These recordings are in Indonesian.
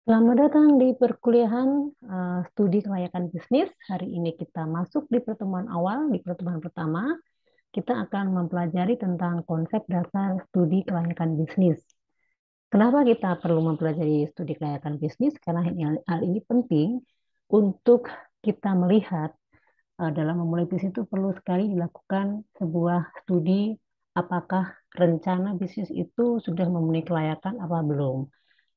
Selamat datang di perkuliahan studi kelayakan bisnis. Hari ini kita masuk di pertemuan awal, di pertemuan pertama. Kita akan mempelajari tentang konsep dasar studi kelayakan bisnis. Kenapa kita perlu mempelajari studi kelayakan bisnis? Karena hal ini penting untuk kita melihat dalam memulai bisnis itu perlu sekali dilakukan sebuah studi apakah rencana bisnis itu sudah memenuhi kelayakan apa belum.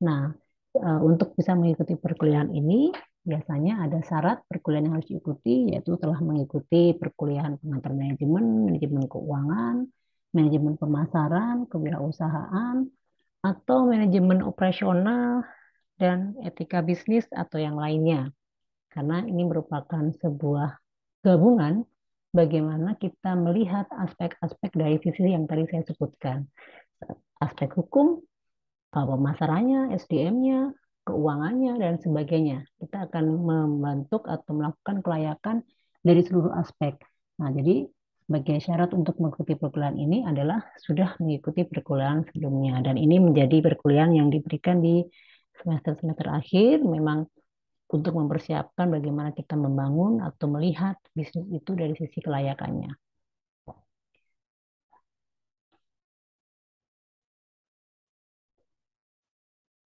Nah, untuk bisa mengikuti perkuliahan ini biasanya ada syarat perkuliahan yang harus diikuti yaitu telah mengikuti perkuliahan pengantar manajemen, manajemen keuangan, manajemen pemasaran, kewirausahaan, atau manajemen operasional dan etika bisnis atau yang lainnya. Karena ini merupakan sebuah gabungan bagaimana kita melihat aspek-aspek dari sisi yang tadi saya sebutkan. Aspek hukum, pemasarannya, SDM-nya, keuangannya, dan sebagainya. Kita akan membentuk atau melakukan kelayakan dari seluruh aspek. Nah, jadi sebagai syarat untuk mengikuti perkuliahan ini adalah sudah mengikuti perkuliahan sebelumnya. Dan ini menjadi perkuliahan yang diberikan di semester-semester akhir. Memang untuk mempersiapkan bagaimana kita membangun atau melihat bisnis itu dari sisi kelayakannya.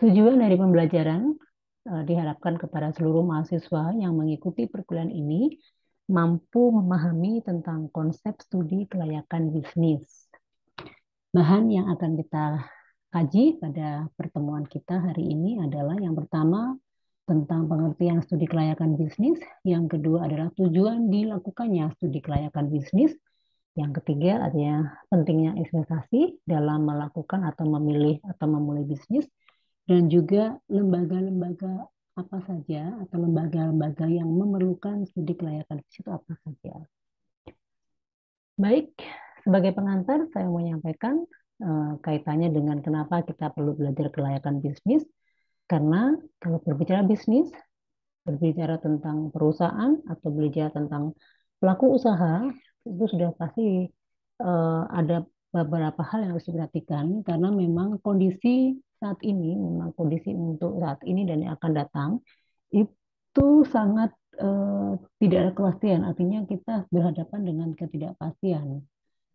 Tujuan dari pembelajaran diharapkan kepada seluruh mahasiswa yang mengikuti perkuliahan ini mampu memahami tentang konsep studi kelayakan bisnis. Bahan yang akan kita kaji pada pertemuan kita hari ini adalah yang pertama tentang pengertian studi kelayakan bisnis, yang kedua adalah tujuan dilakukannya studi kelayakan bisnis, yang ketiga adalah pentingnya investasi dalam melakukan atau memilih atau memulai bisnis, dan juga lembaga-lembaga apa saja atau lembaga-lembaga yang memerlukan studi kelayakan bisnis itu apa saja. Baik, sebagai pengantar saya mau menyampaikan kaitannya dengan kenapa kita perlu belajar kelayakan bisnis. Karena kalau berbicara bisnis, berbicara tentang perusahaan atau berbicara tentang pelaku usaha, itu sudah pasti ada beberapa hal yang harus diperhatikan karena memang kondisi saat ini, memang kondisi untuk saat ini dan yang akan datang itu sangat tidak ada kepastian. Artinya kita berhadapan dengan ketidakpastian.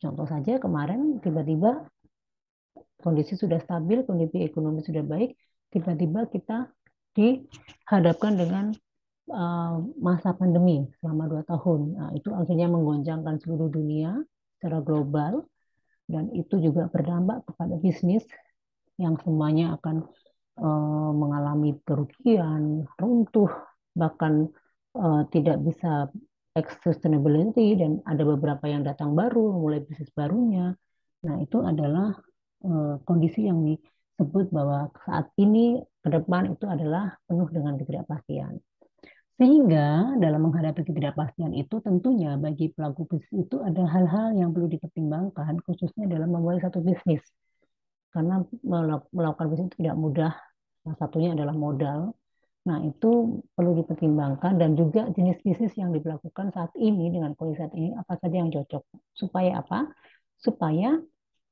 Contoh saja kemarin tiba-tiba kondisi sudah stabil, kondisi ekonomi sudah baik, tiba-tiba kita dihadapkan dengan masa pandemi selama 2 tahun. Nah, itu akhirnya menggoncangkan seluruh dunia secara global dan itu juga berdampak kepada bisnis yang semuanya akan mengalami kerugian, runtuh, bahkan tidak bisa sustainability dan ada beberapa yang datang baru, mulai bisnis barunya. Nah, itu adalah kondisi yang disebut bahwa saat ini ke depan itu adalah penuh dengan ketidakpastian. Sehingga dalam menghadapi ketidakpastian itu tentunya bagi pelaku bisnis itu ada hal-hal yang perlu dipertimbangkan khususnya dalam memulai satu bisnis. Karena melakukan bisnis itu tidak mudah. Salah satunya adalah modal. Nah, itu perlu dipertimbangkan dan juga jenis bisnis yang dilakukan saat ini dengan kondisi saat ini apa saja yang cocok. Supaya apa? Supaya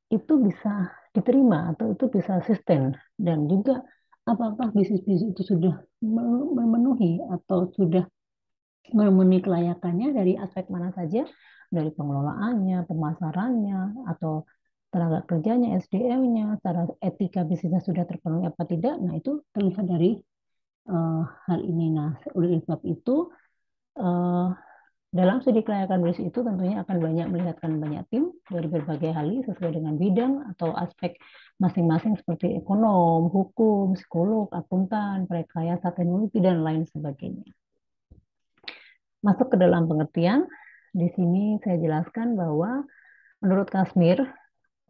itu bisa diterima atau itu bisa sustain dan juga apakah bisnis-bisnis itu sudah memenuhi atau sudah memenuhi kelayakannya dari aspek mana saja, dari pengelolaannya, pemasarannya, atau tenaga kerjanya, SDM-nya, secara etika bisnisnya sudah terpenuhi apa tidak. Nah, itu terlihat dari hal ini. Nah, oleh sebab itu, uh, dalam studi kelayakan bisnis itu tentunya akan banyak melihatkan banyak tim dari berbagai hal sesuai dengan bidang atau aspek masing-masing seperti ekonom, hukum, psikolog, akuntan, rekayasa teknologi, dan lain sebagainya. Masuk ke dalam pengertian, di sini saya jelaskan bahwa menurut Kasmir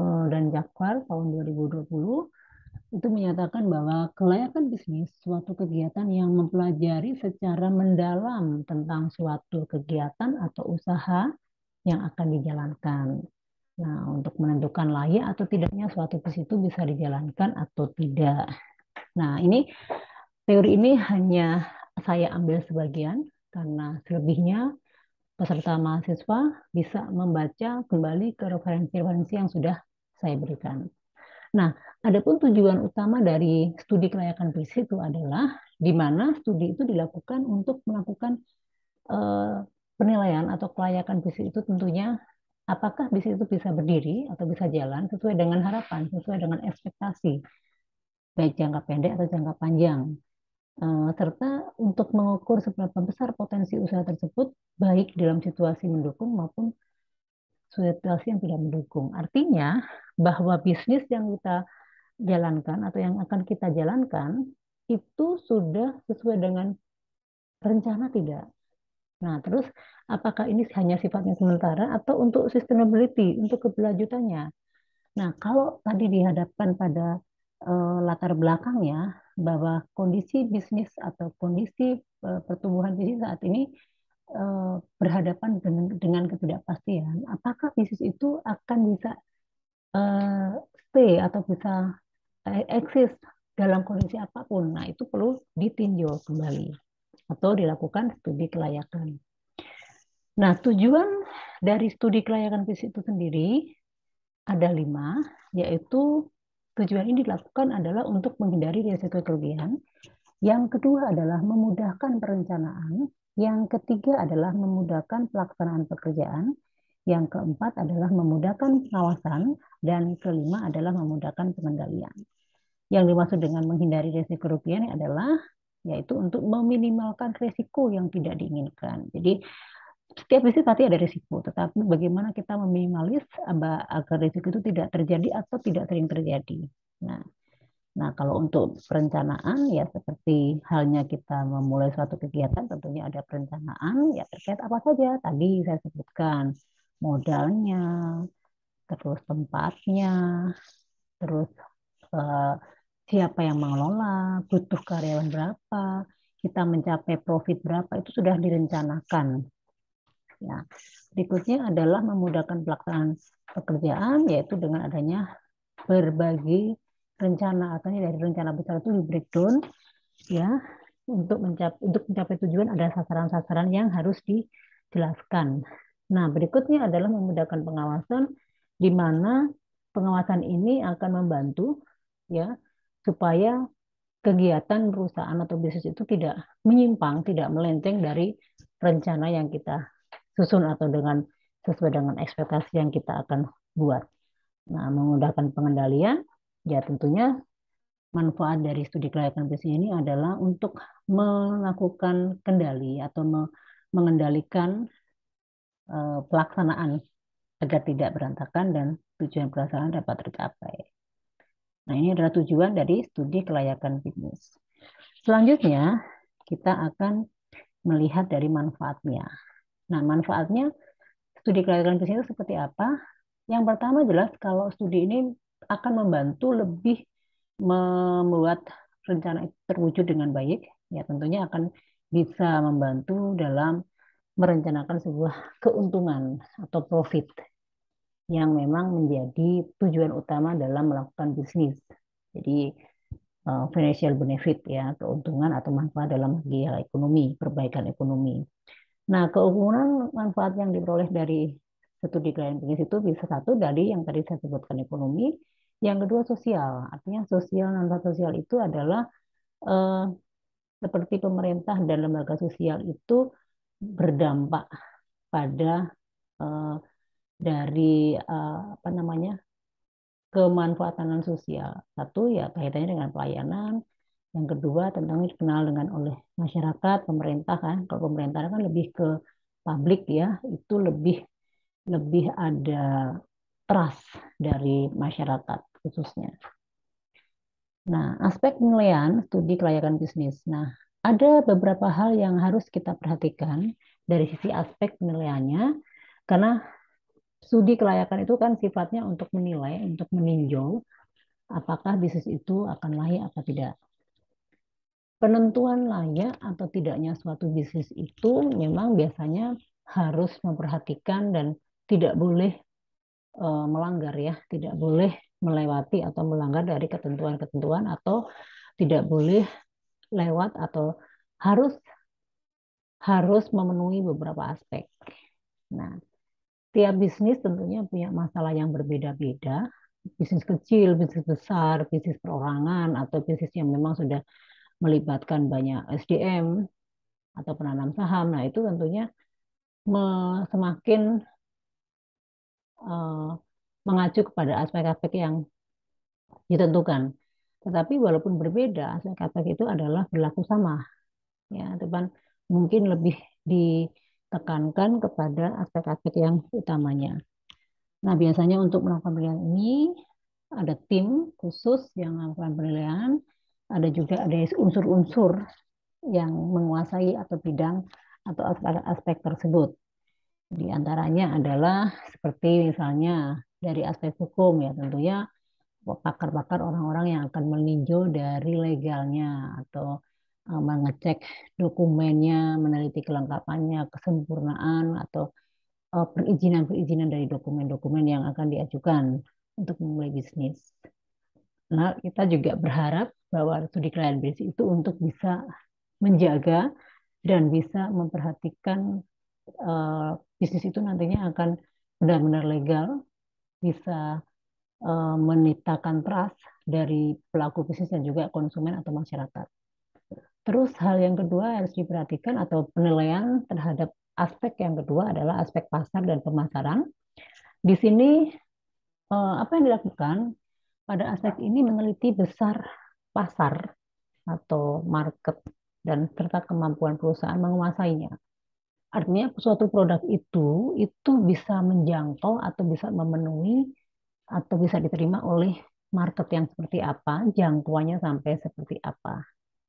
dan Jakwar tahun 2020 itu menyatakan bahwa kelayakan bisnis suatu kegiatan yang mempelajari secara mendalam tentang suatu kegiatan atau usaha yang akan dijalankan. Nah, untuk menentukan layak atau tidaknya suatu bisnis itu bisa dijalankan atau tidak. Nah, ini teori ini hanya saya ambil sebagian karena selebihnya peserta mahasiswa bisa membaca kembali ke referensi-referensi yang sudah saya berikan. Nah, adapun tujuan utama dari studi kelayakan bisnis itu adalah di mana studi itu dilakukan untuk melakukan eh, penilaian atau kelayakan bisnis itu tentunya apakah bisnis itu bisa berdiri atau bisa jalan sesuai dengan harapan, sesuai dengan ekspektasi, baik jangka pendek atau jangka panjang. Serta untuk mengukur seberapa besar potensi usaha tersebut, baik dalam situasi mendukung maupun situasi yang tidak mendukung. Artinya bahwa bisnis yang kita jalankan atau yang akan kita jalankan itu sudah sesuai dengan rencana tidak. Nah, terus apakah ini hanya sifatnya sementara atau untuk sustainability, untuk keberlanjutannya? Nah, kalau tadi dihadapkan pada latar belakangnya bahwa kondisi bisnis atau kondisi pertumbuhan bisnis saat ini berhadapan dengan ketidakpastian, apakah bisnis itu akan bisa eh, stay atau bisa eksis dalam kondisi apapun? Nah, itu perlu ditinjau kembali atau dilakukan studi kelayakan. Nah, tujuan dari studi kelayakan bisnis itu sendiri ada 5, yaitu tujuan ini dilakukan adalah untuk menghindari risiko kerugian. Yang kedua adalah memudahkan perencanaan. Yang ketiga adalah memudahkan pelaksanaan pekerjaan. Yang keempat adalah memudahkan pengawasan. Dan kelima adalah memudahkan pengendalian. Yang dimaksud dengan menghindari risiko kerugian adalah yaitu untuk meminimalkan risiko yang tidak diinginkan. Jadi setiap bisnis pasti ada risiko, tetapi bagaimana kita meminimalis agar risiko itu tidak terjadi atau tidak sering terjadi. Nah, nah kalau untuk perencanaan ya seperti halnya kita memulai suatu kegiatan tentunya ada perencanaan ya terkait apa saja tadi saya sebutkan modalnya, terus tempatnya, terus eh, siapa yang mengelola, butuh karyawan berapa, kita mencapai profit berapa itu sudah direncanakan. Ya, berikutnya adalah memudahkan pelaksanaan pekerjaan, yaitu dengan adanya berbagai rencana, artinya dari rencana besar itu di breakdown, ya, untuk mencapai tujuan ada sasaran-sasaran yang harus dijelaskan. Nah, berikutnya adalah memudahkan pengawasan, di mana pengawasan ini akan membantu, ya, supaya kegiatan perusahaan atau bisnis itu tidak menyimpang, tidak melenceng dari rencana yang kita susun atau sesuai dengan ekspektasi yang kita akan buat. Nah, mengudahkan pengendalian, ya tentunya manfaat dari studi kelayakan bisnis ini adalah untuk melakukan kendali atau mengendalikan pelaksanaan agar tidak berantakan dan tujuan pelaksanaan dapat tercapai. Nah, ini adalah tujuan dari studi kelayakan bisnis. Selanjutnya, kita akan melihat dari manfaatnya. Nah, manfaatnya studi kelayakan bisnis itu seperti apa? Yang pertama jelas kalau studi ini akan membantu lebih membuat rencana itu terwujud dengan baik, ya tentunya akan bisa membantu dalam merencanakan sebuah keuntungan atau profit yang memang menjadi tujuan utama dalam melakukan bisnis. Jadi financial benefit ya, keuntungan atau manfaat dalam segi ekonomi, perbaikan ekonomi. Nah, keuntungan manfaat yang diperoleh dari studi klien bisnis itu bisa satu dari yang tadi saya sebutkan ekonomi, yang kedua sosial. Artinya sosial manfaat sosial itu adalah eh, seperti pemerintah dan lembaga sosial itu berdampak pada eh, dari apa namanya kemanfaatan sosial. Satu ya kaitannya dengan pelayanan, yang kedua tentang dikenal dengan oleh masyarakat, pemerintah kan. Kalau pemerintah kan lebih ke publik ya, itu lebih lebih ada trust dari masyarakat khususnya. Nah, aspek penilaian studi kelayakan bisnis. Nah, ada beberapa hal yang harus kita perhatikan dari sisi aspek penilaiannya, karena studi kelayakan itu kan sifatnya untuk menilai, untuk meninjau apakah bisnis itu akan layak atau tidak. Penentuan layak atau tidaknya suatu bisnis itu memang biasanya harus memperhatikan dan tidak boleh melanggar ya, tidak boleh melewati atau melanggar dari ketentuan-ketentuan atau tidak boleh lewat atau harus harus memenuhi beberapa aspek. Nah, tiap bisnis tentunya punya masalah yang berbeda-beda. bisnis kecil, bisnis besar, bisnis perorangan, atau bisnis yang memang sudah melibatkan banyak SDM atau penanam saham. Nah, itu tentunya semakin eh, mengacu kepada aspek-aspek yang ditentukan. Tetapi walaupun berbeda, aspek-aspek itu adalah berlaku sama. Ya, teman mungkin lebih ditekankan kepada aspek-aspek yang utamanya. Nah, biasanya untuk melakukan penilaian ini ada tim khusus yang melakukan penilaian, ada unsur-unsur yang menguasai atau bidang atau aspek-aspek tersebut. Di antaranya adalah seperti misalnya dari aspek hukum ya tentunya pakar-pakar orang-orang yang akan meninjau dari legalnya atau mengecek dokumennya, meneliti kelengkapannya, kesempurnaan atau perizinan-perizinan dari dokumen-dokumen yang akan diajukan untuk memulai bisnis. Nah, kita juga berharap bahwa studi klien bisnis itu untuk bisa menjaga dan bisa memperhatikan uh, bisnis itu nantinya akan benar-benar legal, bisa menitahkan trust dari pelaku bisnis dan juga konsumen atau masyarakat. Terus hal yang kedua harus diperhatikan atau penilaian terhadap aspek yang kedua adalah aspek pasar dan pemasaran. Di sini apa yang dilakukan pada aspek ini meneliti besar pasar atau market dan serta kemampuan perusahaan menguasainya. Artinya suatu produk itu bisa menjangkau atau bisa memenuhi atau bisa diterima oleh market yang seperti apa, jangkauannya sampai seperti apa.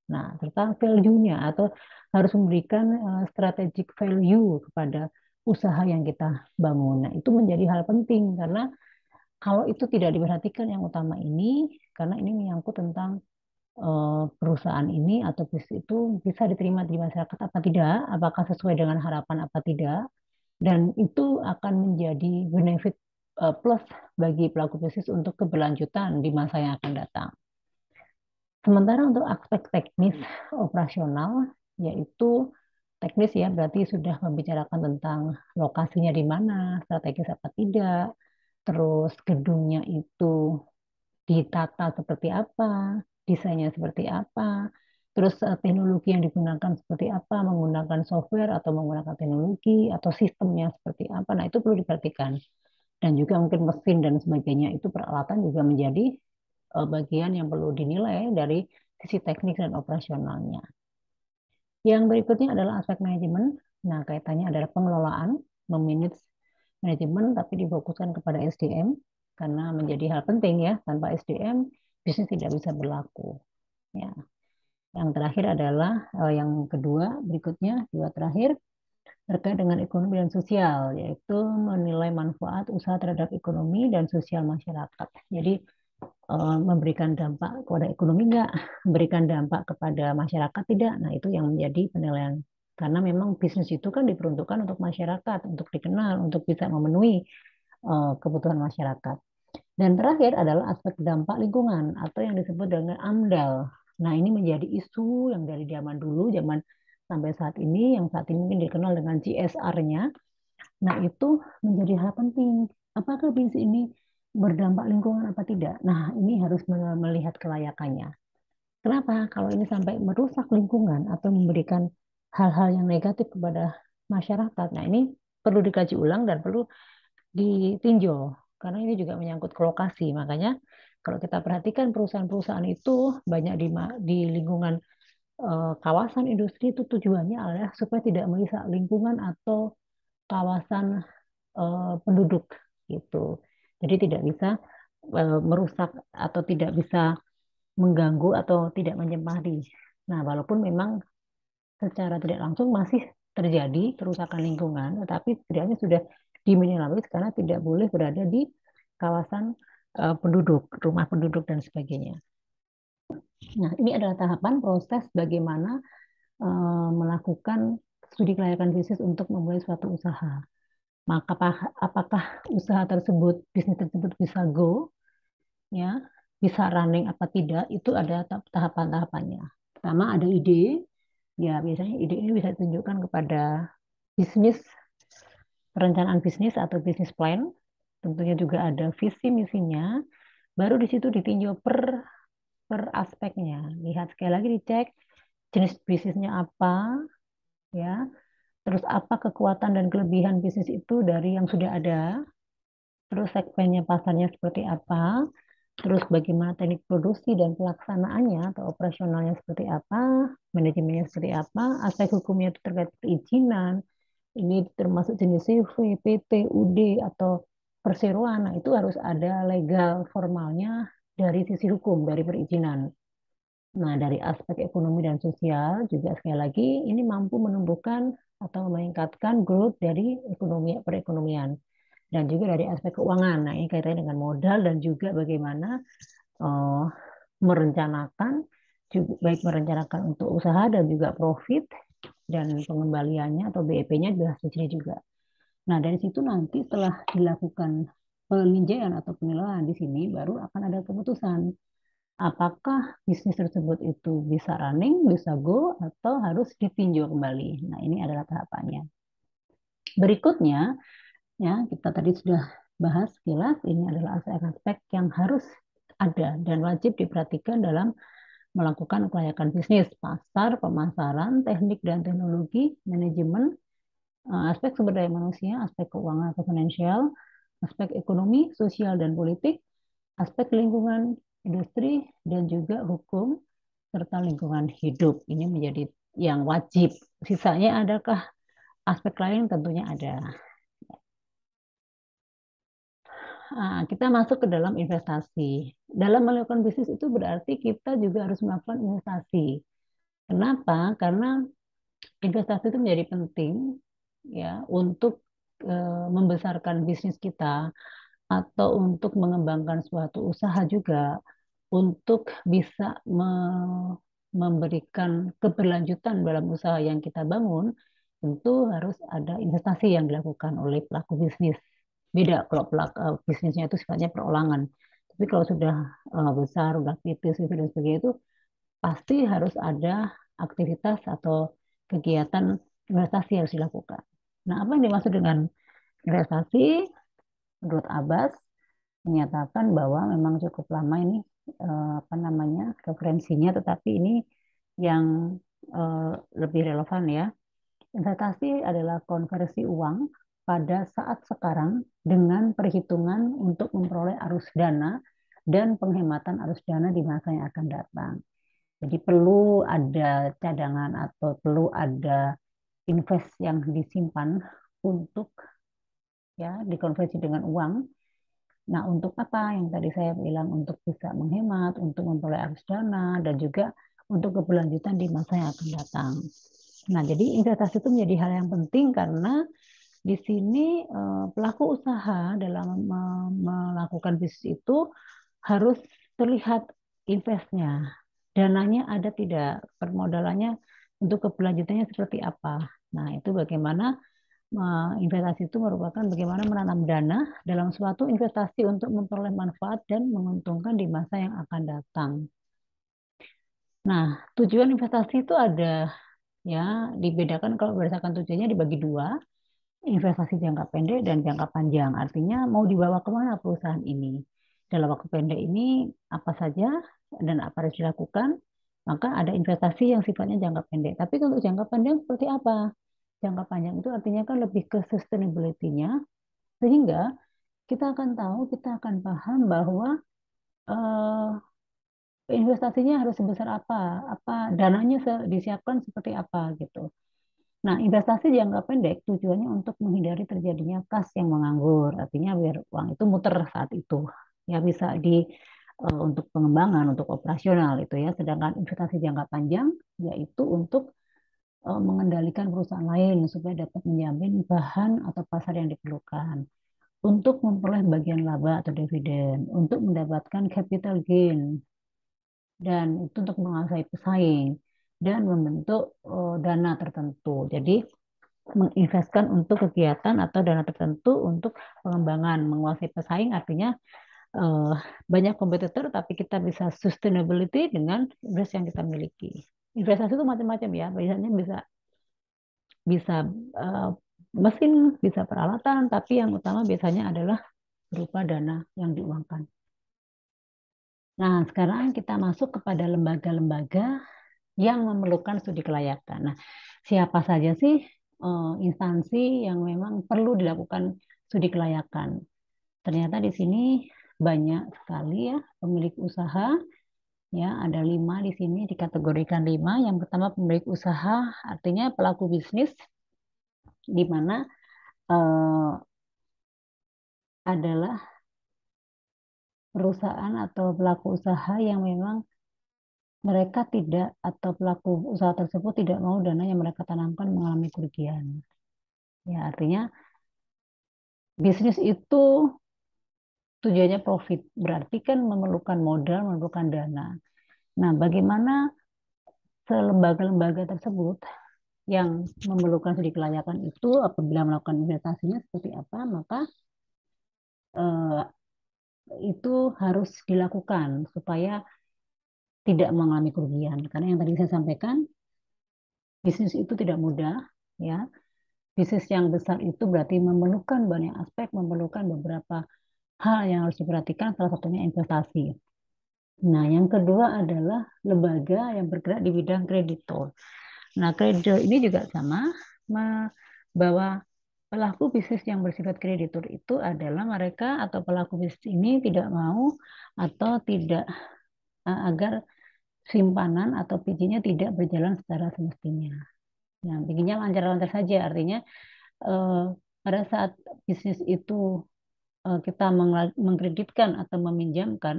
Nah, serta value-nya atau harus memberikan strategic value kepada usaha yang kita bangun. Nah, itu menjadi hal penting karena kalau itu tidak diperhatikan yang utama ini, karena ini menyangkut tentang perusahaan ini atau bisnis itu bisa diterima di masyarakat apa tidak, apakah sesuai dengan harapan apa tidak, dan itu akan menjadi benefit plus bagi pelaku bisnis untuk keberlanjutan di masa yang akan datang. Sementara untuk aspek teknis operasional, yaitu teknis ya berarti sudah membicarakan tentang lokasinya di mana, strategis apa tidak, terus gedungnya itu ditata seperti apa, desainnya seperti apa, terus teknologi yang digunakan seperti apa, menggunakan software atau menggunakan teknologi atau sistemnya seperti apa. Nah, itu perlu diperhatikan. Dan juga mungkin mesin dan sebagainya itu peralatan juga menjadi bagian yang perlu dinilai dari sisi teknik dan operasionalnya. Yang berikutnya adalah aspek manajemen. Nah, kaitannya adalah pengelolaan, memanage manajemen, tapi difokuskan kepada SDM karena menjadi hal penting ya. Tanpa SDM, bisnis tidak bisa berlaku. Ya. Yang terakhir adalah yang kedua berikutnya, dua terakhir terkait dengan ekonomi dan sosial, yaitu menilai manfaat usaha terhadap ekonomi dan sosial masyarakat. Jadi memberikan dampak kepada ekonomi enggak, memberikan dampak kepada masyarakat tidak. Nah, itu yang menjadi penilaian. Karena memang bisnis itu kan diperuntukkan untuk masyarakat, untuk dikenal, untuk bisa memenuhi kebutuhan masyarakat. Dan terakhir adalah aspek dampak lingkungan atau yang disebut dengan AMDAL. Nah, ini menjadi isu yang dari zaman dulu, zaman sampai saat ini, yang saat ini mungkin dikenal dengan CSR-nya. Nah, itu menjadi hal penting. Apakah bisnis ini berdampak lingkungan apa tidak? Nah, ini harus melihat kelayakannya. Kenapa? Kalau ini sampai merusak lingkungan atau memberikan hal-hal yang negatif kepada masyarakat, nah ini perlu dikaji ulang dan perlu ditinjau. Karena ini juga menyangkut ke lokasi. Makanya kalau kita perhatikan perusahaan-perusahaan itu banyak di lingkungan kawasan industri itu tujuannya adalah supaya tidak merusak lingkungan atau kawasan penduduk gitu. Jadi tidak bisa merusak atau tidak bisa mengganggu atau tidak menyempadi. Nah, walaupun memang secara tidak langsung masih terjadi kerusakan lingkungan, tetapi setidaknya sudah diminimalisir karena tidak boleh berada di kawasan penduduk, rumah penduduk dan sebagainya. Nah, ini adalah tahapan proses bagaimana melakukan studi kelayakan bisnis untuk memulai suatu usaha. Maka apakah usaha tersebut, bisnis tersebut bisa go, ya, bisa running apa tidak, itu ada tahapan-tahapannya. Pertama ada ide, ya biasanya ide ini bisa ditunjukkan kepada bisnis, perencanaan bisnis atau bisnis plan. Tentunya juga ada visi misinya, Baru di situ ditinjau per aspeknya. Lihat sekali lagi dicek jenis bisnisnya apa, ya. Terus apa kekuatan dan kelebihan bisnis itu dari yang sudah ada. Terus segmennya pasarnya seperti apa. Terus bagaimana teknik produksi dan pelaksanaannya atau operasionalnya seperti apa, manajemennya seperti apa, aspek hukumnya itu terkait perizinan, ini termasuk jenis CV, PT, UD, atau perseroan. Nah, itu harus ada legal formalnya dari sisi hukum, dari perizinan. Nah, dari aspek ekonomi dan sosial juga sekali lagi ini mampu menumbuhkan atau meningkatkan growth dari ekonomi perekonomian dan juga dari aspek keuangan. Nah, ini kaitannya dengan modal dan juga bagaimana eh, merencanakan juga baik merencanakan untuk usaha dan juga profit dan pengembaliannya atau BEP-nya jelas di sini juga. Nah, dari situ nanti setelah dilakukan peninjauan atau penilaian di sini baru akan ada keputusan apakah bisnis tersebut itu bisa running, bisa go, atau harus ditinjau kembali. Nah, ini adalah tahapannya. Berikutnya, ya kita tadi sudah bahas sekilas, ini adalah aspek-aspek yang harus ada dan wajib diperhatikan dalam melakukan kelayakan bisnis, pasar, pemasaran, teknik dan teknologi, manajemen, aspek sumber daya manusia, aspek keuangan atau finansial, aspek ekonomi, sosial dan politik, aspek lingkungan, industri, dan juga hukum, serta lingkungan hidup. Ini menjadi yang wajib. Sisanya adakah aspek lain tentunya ada. Kita masuk ke dalam investasi. Dalam melakukan bisnis itu berarti kita juga harus melakukan investasi. Kenapa? Karena investasi itu menjadi penting ya untuk membesarkan bisnis kita atau untuk mengembangkan suatu usaha juga untuk bisa memberikan keberlanjutan dalam usaha yang kita bangun, tentu harus ada investasi yang dilakukan oleh pelaku bisnis. Beda kalau pelaku bisnisnya itu sifatnya perorangan. Tapi kalau sudah besar, udah kritis itu dan sebagainya itu pasti harus ada aktivitas atau kegiatan investasi yang harus dilakukan. Nah, apa yang dimaksud dengan investasi? Menurut Abbas menyatakan bahwa memang cukup lama ini apa namanya referensinya, tetapi ini yang eh, lebih relevan ya. Investasi adalah konversi uang pada saat sekarang dengan perhitungan untuk memperoleh arus dana dan penghematan arus dana di masa yang akan datang. Jadi perlu ada cadangan atau perlu ada invest yang disimpan untuk ya dikonversi dengan uang. Nah, untuk apa yang tadi saya bilang untuk bisa menghemat, untuk memperoleh arus dana, dan juga untuk keberlanjutan di masa yang akan datang. Nah, jadi investasi itu menjadi hal yang penting karena di sini pelaku usaha dalam melakukan bisnis itu harus terlihat investnya, dananya ada tidak, permodalannya untuk keberlanjutannya seperti apa. Nah, itu bagaimana investasi itu merupakan bagaimana menanam dana dalam suatu investasi untuk memperoleh manfaat dan menguntungkan di masa yang akan datang. Nah, tujuan investasi itu ada ya dibedakan kalau berdasarkan tujuannya dibagi dua, investasi jangka pendek dan jangka panjang. Artinya mau dibawa kemana perusahaan ini. Dalam waktu pendek ini apa saja dan apa harus dilakukan, maka ada investasi yang sifatnya jangka pendek. Tapi untuk jangka panjang seperti apa? Jangka panjang itu artinya kan lebih ke sustainability-nya, sehingga kita akan tahu, kita akan paham bahwa eh, investasinya harus sebesar apa dananya disiapkan seperti apa gitu. Nah, investasi jangka pendek tujuannya untuk menghindari terjadinya kas yang menganggur, artinya biar uang itu muter saat itu, ya bisa untuk pengembangan, untuk operasional itu ya. Sedangkan investasi jangka panjang yaitu untuk mengendalikan perusahaan lain supaya dapat menjamin bahan atau pasar yang diperlukan untuk memperoleh bagian laba atau dividen, untuk mendapatkan capital gain, dan itu untuk menguasai pesaing, dan membentuk dana tertentu. Jadi, menginvestkan untuk kegiatan atau dana tertentu untuk pengembangan, menguasai pesaing artinya eh, banyak kompetitor, tapi kita bisa sustainability dengan invest yang kita miliki. Investasi itu macam-macam ya, biasanya bisa bisa eh, mesin, bisa peralatan, tapi yang utama biasanya adalah berupa dana yang diuangkan. Nah, sekarang kita masuk kepada lembaga-lembaga yang memerlukan studi kelayakan. Nah, siapa saja sih instansi yang memang perlu dilakukan studi kelayakan? Ternyata di sini banyak sekali ya pemilik usaha, ya ada 5 di sini dikategorikan 5. Yang pertama pemilik usaha, artinya pelaku bisnis, di mana eh, adalah perusahaan atau pelaku usaha yang memang mereka tidak atau pelaku usaha tersebut tidak mau dana yang mereka tanamkan mengalami kerugian. Ya, artinya bisnis itu tujuannya profit, berarti kan memerlukan modal, memerlukan dana. Nah, bagaimana selembaga-lembaga tersebut yang memerlukan studi kelayakan itu apabila melakukan investasinya seperti apa, maka eh, itu harus dilakukan supaya tidak mengalami kerugian. Karena yang tadi saya sampaikan, bisnis itu tidak mudah, ya. Bisnis yang besar itu berarti memerlukan banyak aspek, memerlukan beberapa hal yang harus diperhatikan, salah satunya investasi. Nah, yang kedua adalah lembaga yang bergerak di bidang kreditor. Nah, kreditor ini juga sama, bahwa pelaku bisnis yang bersifat kreditur itu adalah mereka atau pelaku bisnis ini tidak mau atau tidak agar simpanan atau PJ-nya tidak berjalan secara semestinya. Nah, PJ-nya lancar-lancar saja, artinya eh, pada saat bisnis itu kita mengkreditkan atau meminjamkan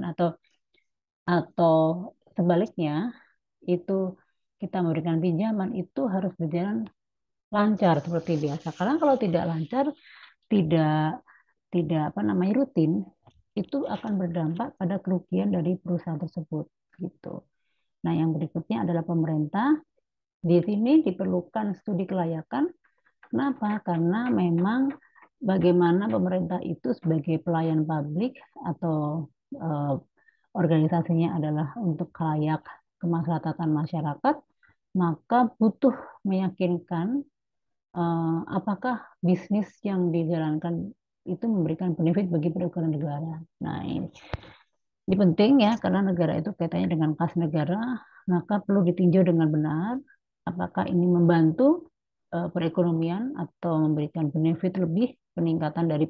atau sebaliknya itu kita memberikan pinjaman itu harus berjalan lancar seperti biasa. Karena kalau tidak lancar, tidak tidak apa namanya rutin, itu akan berdampak pada kerugian dari perusahaan tersebut gitu. Nah, yang berikutnya adalah pemerintah. Di sini diperlukan studi kelayakan. Kenapa? Karena memang bagaimana pemerintah itu sebagai pelayan publik atau eh, organisasinya adalah untuk layak kemaslahatan masyarakat, maka butuh meyakinkan apakah bisnis yang dijalankan itu memberikan benefit bagi perekonomian negara. Nah, ini penting ya, karena negara itu kaitannya dengan kas negara, maka perlu ditinjau dengan benar apakah ini membantu perekonomian atau memberikan benefit lebih peningkatan dari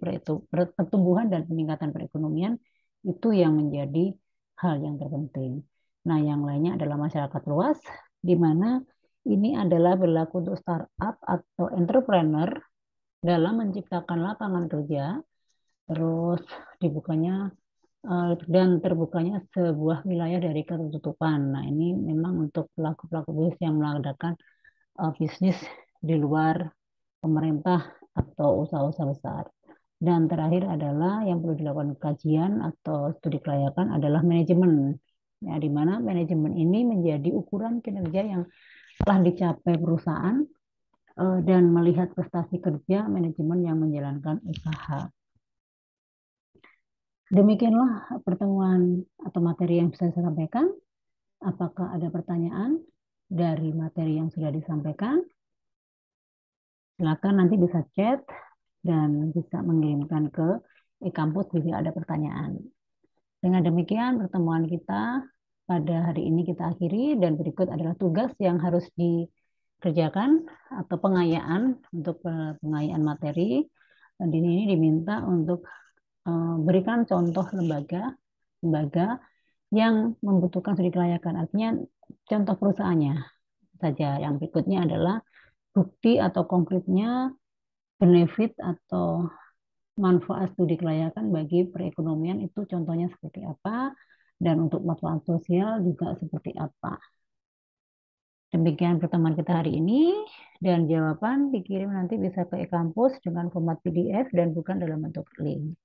pertumbuhan dan peningkatan perekonomian itu yang menjadi hal yang terpenting. Nah, yang lainnya adalah masyarakat luas, di mana ini adalah berlaku untuk startup atau entrepreneur dalam menciptakan lapangan kerja, terus dibukanya dan terbukanya sebuah wilayah dari ketertutupan. Nah, ini memang untuk pelaku-pelaku bisnis yang mengadakan bisnis di luar pemerintah atau usaha-usaha besar. Dan terakhir adalah yang perlu dilakukan kajian atau studi kelayakan adalah manajemen. Ya, di mana manajemen ini menjadi ukuran kinerja yang telah dicapai perusahaan dan melihat prestasi kerja manajemen yang menjalankan usaha. Demikianlah pertemuan atau materi yang bisa saya sampaikan. Apakah ada pertanyaan dari materi yang sudah disampaikan? Silakan nanti bisa chat dan bisa mengirimkan ke e-kampus jika ada pertanyaan. Dengan demikian pertemuan kita pada hari ini kita akhiri dan berikut adalah tugas yang harus dikerjakan atau pengayaan untuk pengayaan materi. Dan di sini diminta untuk berikan contoh lembaga yang membutuhkan studi kelayakan. Artinya contoh perusahaannya saja. Yang berikutnya adalah bukti atau konkretnya benefit atau manfaat studi kelayakan bagi perekonomian itu contohnya seperti apa dan untuk manfaat sosial juga seperti apa. Demikian pertemuan kita hari ini dan jawaban dikirim nanti bisa ke e-kampus dengan format PDF dan bukan dalam bentuk link.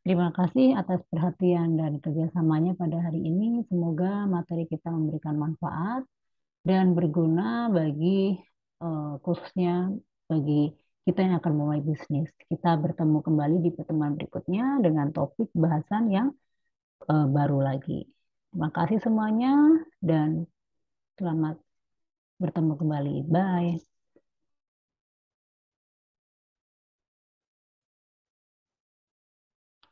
Terima kasih atas perhatian dan kerjasamanya pada hari ini. Semoga materi kita memberikan manfaat dan berguna bagi khususnya bagi kita yang akan memulai bisnis. Kita bertemu kembali di pertemuan berikutnya dengan topik bahasan yang baru lagi. Terima kasih semuanya dan selamat bertemu kembali. Bye.